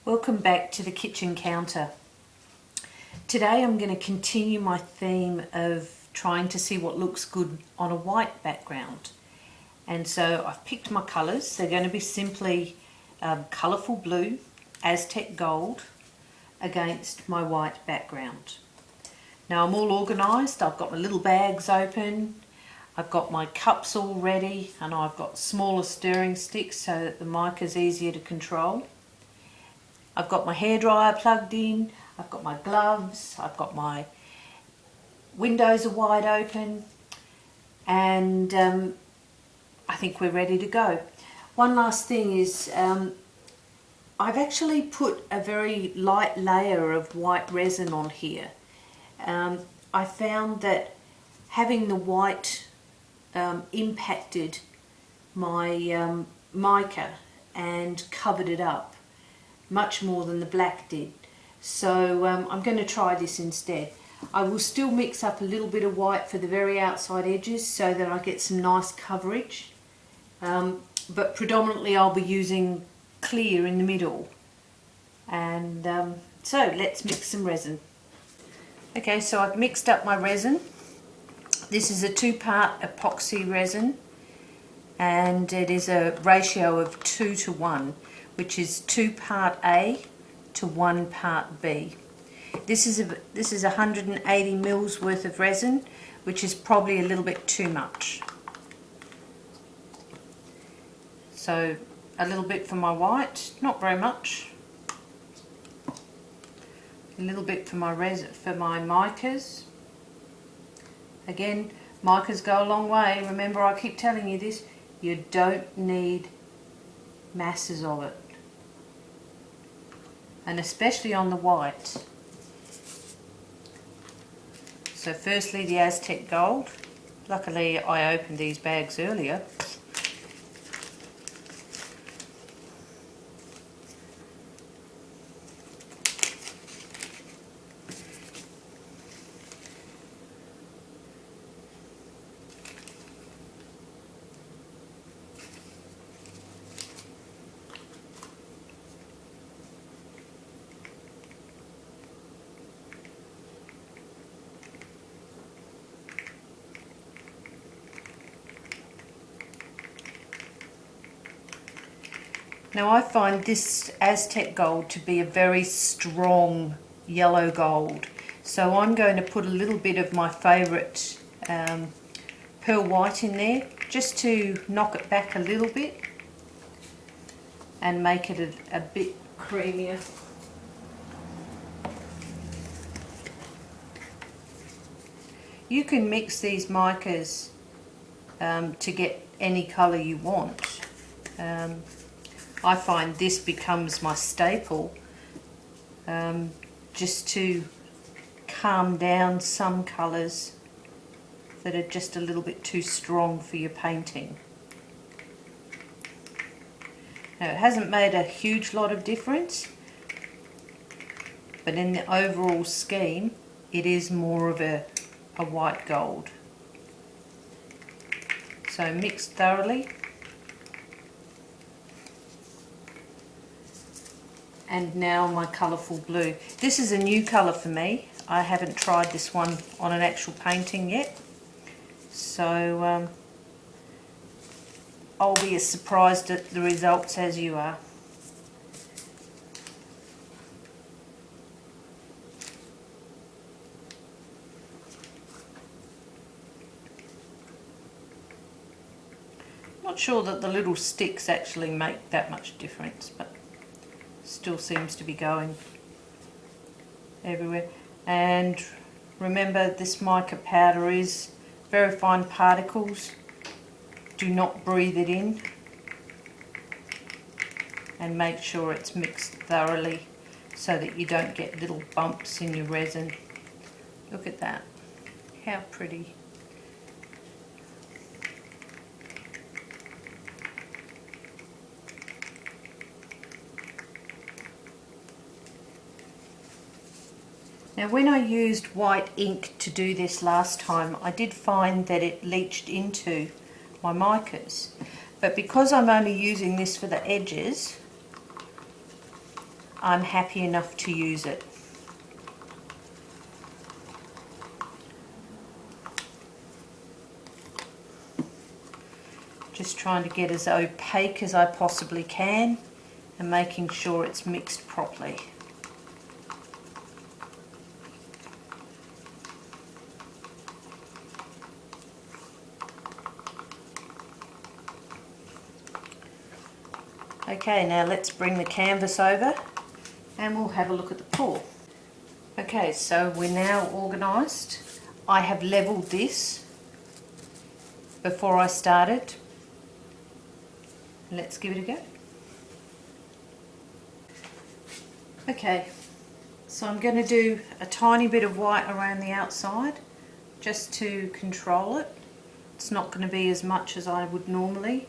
Welcome back to the kitchen counter. Today I'm going to continue my theme of trying to see what looks good on a white background. And so I've picked my colours. They're going to be simply colourful blue, Aztec gold against my white background. Now I'm all organised. I've got my little bags open. I've got my cups all ready, and I've got smaller stirring sticks so that the mica is easier to control. I've got my hairdryer plugged in, I've got my gloves, I've got my windows are wide open, and I think we're ready to go. One last thing is I've actually put a very light layer of white resin on here. I found that having the white impacted my mica and covered it up much more than the black did. So I'm going to try this instead. I will still mix up a little bit of white for the very outside edges so that I get some nice coverage, but predominantly I'll be using clear in the middle. And so let's mix some resin. Okay, so I've mixed up my resin. This is a 2-part epoxy resin, and it is a ratio of 2 to 1, which is 2 part A to 1 part B. This is 180 mils worth of resin, which is probably a little bit too much. So a little bit for my white, not very much. A little bit for my micas. Again, micas go a long way. Remember, I keep telling you this, you don't need masses of it. And especially on the white. So firstly the Aztec gold. Luckily I opened these bags earlier. Now I find this Aztec gold to be a very strong yellow gold, so I'm going to put a little bit of my favourite pearl white in there just to knock it back a little bit and make it a bit creamier. You can mix these micas to get any colour you want. I find this becomes my staple just to calm down some colours that are just a little bit too strong for your painting. Now it hasn't made a huge lot of difference, but in the overall scheme it is more of a white gold. So mix thoroughly. And now my colourful blue. This is a new colour for me. I haven't tried this one on an actual painting yet. So I'll be as surprised at the results as you are. Not sure that the little sticks actually make that much difference, but still seems to be going everywhere. And remember, this mica powder is very fine particles. Do not breathe it in, and make sure it's mixed thoroughly so that you don't get little bumps in your resin. Look at that, how pretty. Now when I used white ink to do this last time, I did find that it leached into my micas, but because I'm only using this for the edges, I'm happy enough to use it. Just trying to get as opaque as I possibly can and making sure it's mixed properly. Okay, now let's bring the canvas over and we'll have a look at the pour. Okay, so we're now organised. I have levelled this before I started. Let's give it a go. Okay, so I'm going to do a tiny bit of white around the outside just to control it. It's not going to be as much as I would normally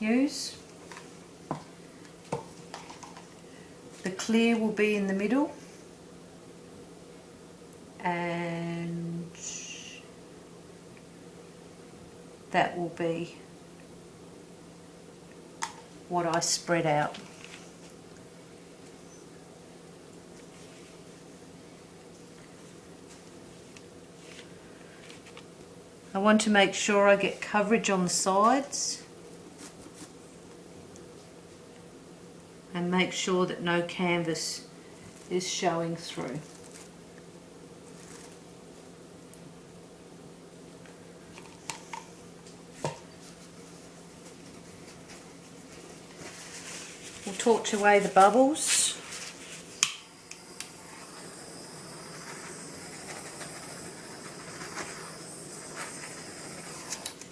use. The clear will be in the middle, and that will be what I spread out. I want to make sure I get coverage on the sides and make sure that no canvas is showing through. We'll torch away the bubbles.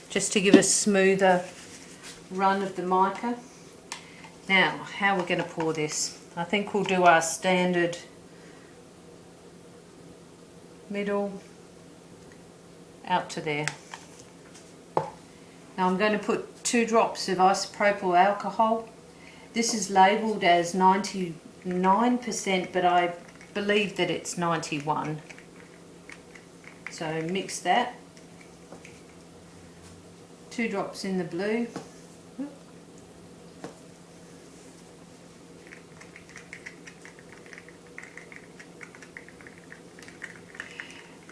Just to give a smoother run of the mica. Now, how we're going to pour this. I think we'll do our standard middle out to there. Now I'm going to put 2 drops of isopropyl alcohol. This is labelled as 99%, but I believe that it's 91. So mix that. 2 drops in the blue.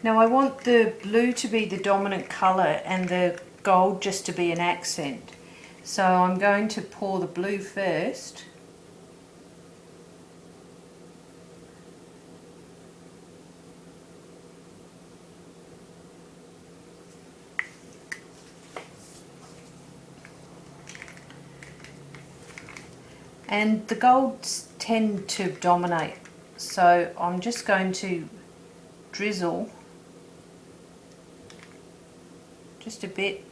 Now I want the blue to be the dominant colour and the gold just to be an accent. So I'm going to pour the blue first. And the golds tend to dominate, so I'm just going to drizzle just a bit.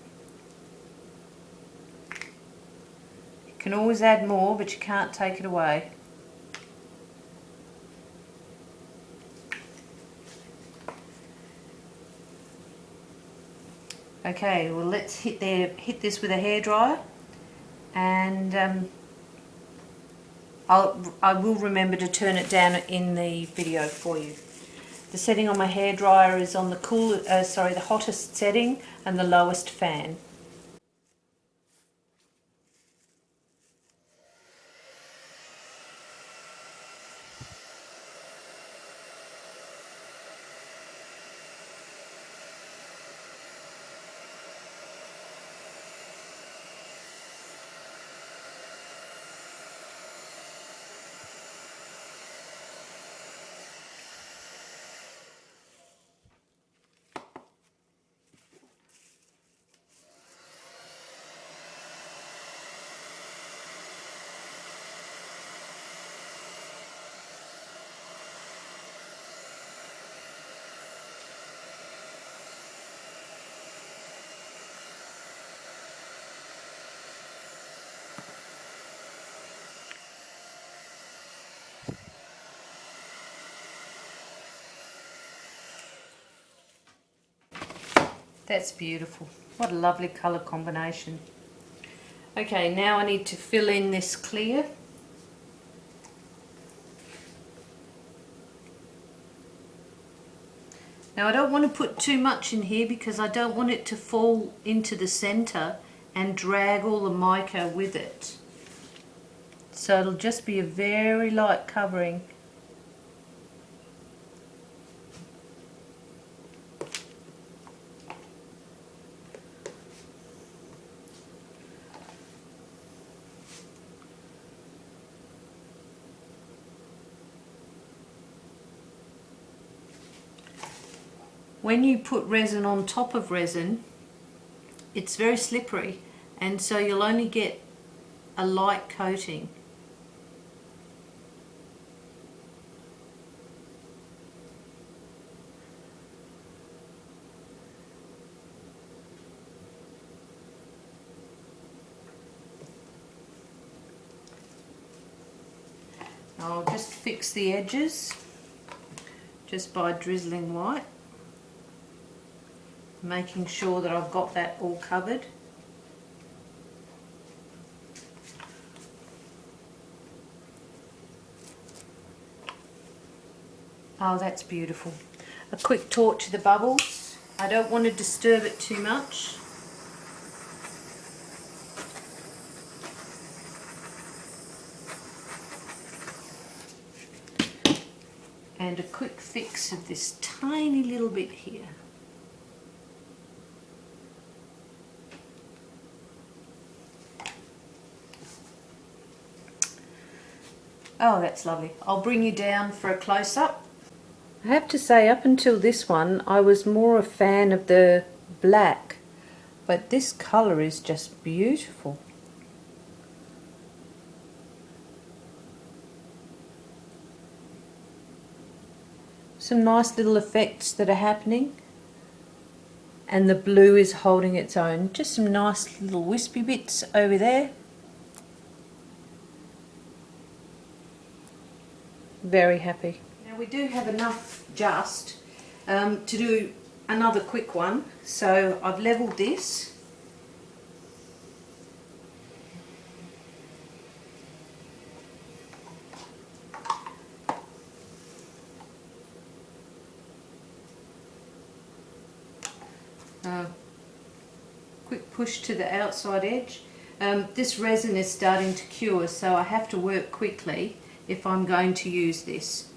You can always add more, but you can't take it away. Okay, well let's hit this with a hairdryer, and I will remember to turn it down in the video for you. The setting on my hairdryer is on the the hottest setting and the lowest fan. That's beautiful. What a lovely colour combination. Okay, now I need to fill in this clear. Now I don't want to put too much in here because I don't want it to fall into the centre and drag all the mica with it. So it'll just be a very light covering. When you put resin on top of resin, it's very slippery, and so you'll only get a light coating. I'll just fix the edges just by drizzling white, making sure that I've got that all covered. Oh, that's beautiful. A quick torch of the bubbles. I don't want to disturb it too much. And a quick fix of this tiny little bit here. Oh, that's lovely. I'll bring you down for a close-up. I have to say, up until this one, I was more a fan of the black, but this colour is just beautiful. Some nice little effects that are happening, and the blue is holding its own. Just some nice little wispy bits over there. Very happy. Now we do have enough just to do another quick one. So I've levelled this. Quick push to the outside edge. This resin is starting to cure, so I have to work quickly if I'm going to use this.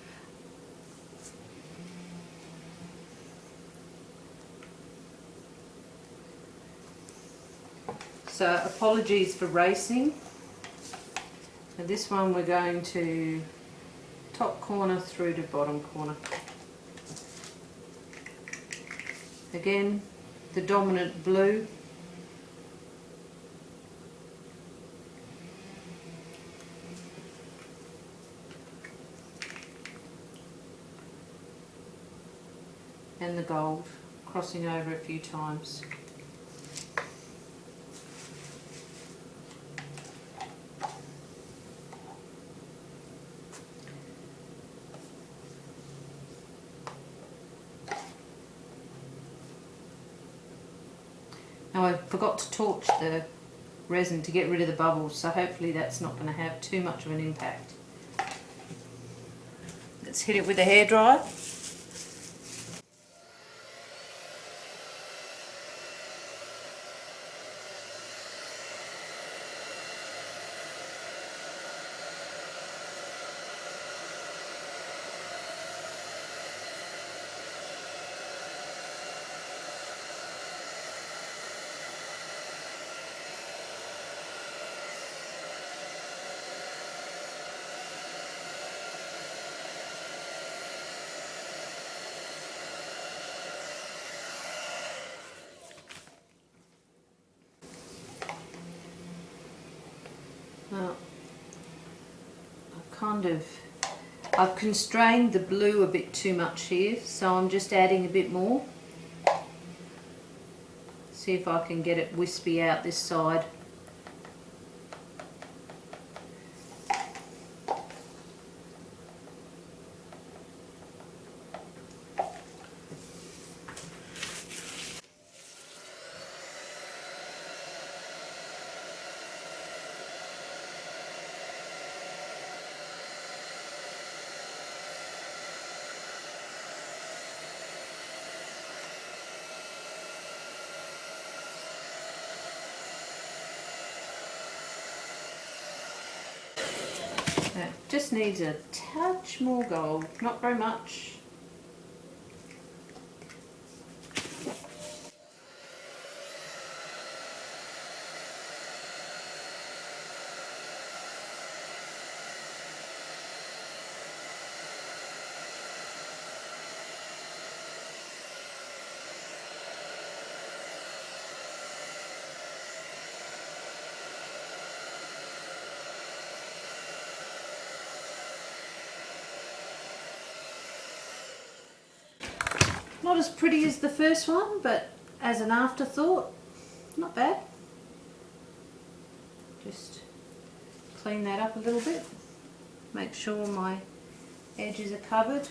So apologies for racing. And this one we're going to top corner through to bottom corner. Again, the dominant blue. And the gold, crossing over a few times. Now I forgot to torch the resin to get rid of the bubbles, so hopefully that's not going to have too much of an impact. Let's hit it with a hairdryer. Well, I've constrained the blue a bit too much here, so I'm just adding a bit more. See if I can get it wispy out this side. That just needs a touch more gold, not very much. Not as pretty as the first one, but as an afterthought, not bad. Just clean that up a little bit. Make sure my edges are covered.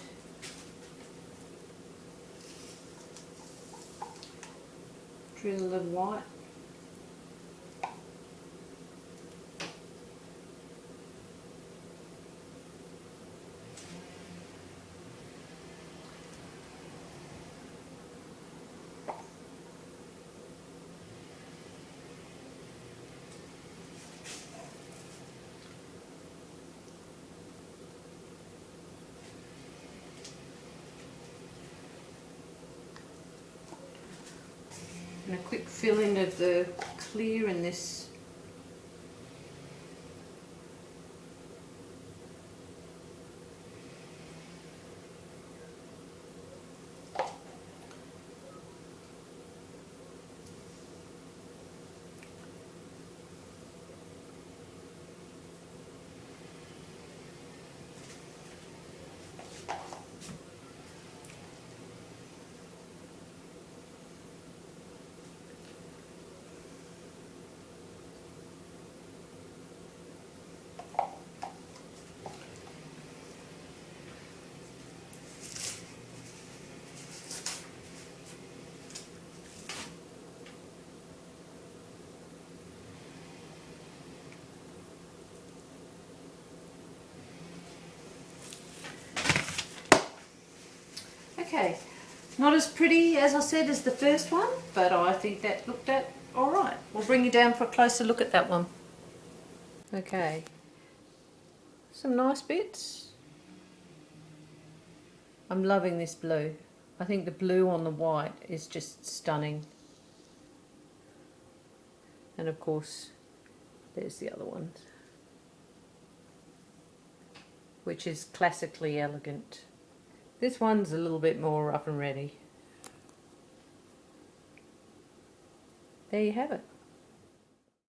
Drizzle the white. And a quick fill in of the clear in this. Okay, not as pretty as I said as the first one, but I think that looked at alright. We'll bring you down for a closer look at that one. Okay, some nice bits. I'm loving this blue. I think the blue on the white is just stunning. And of course, there's the other one, which is classically elegant. This one's a little bit more rough and ready. There you have it.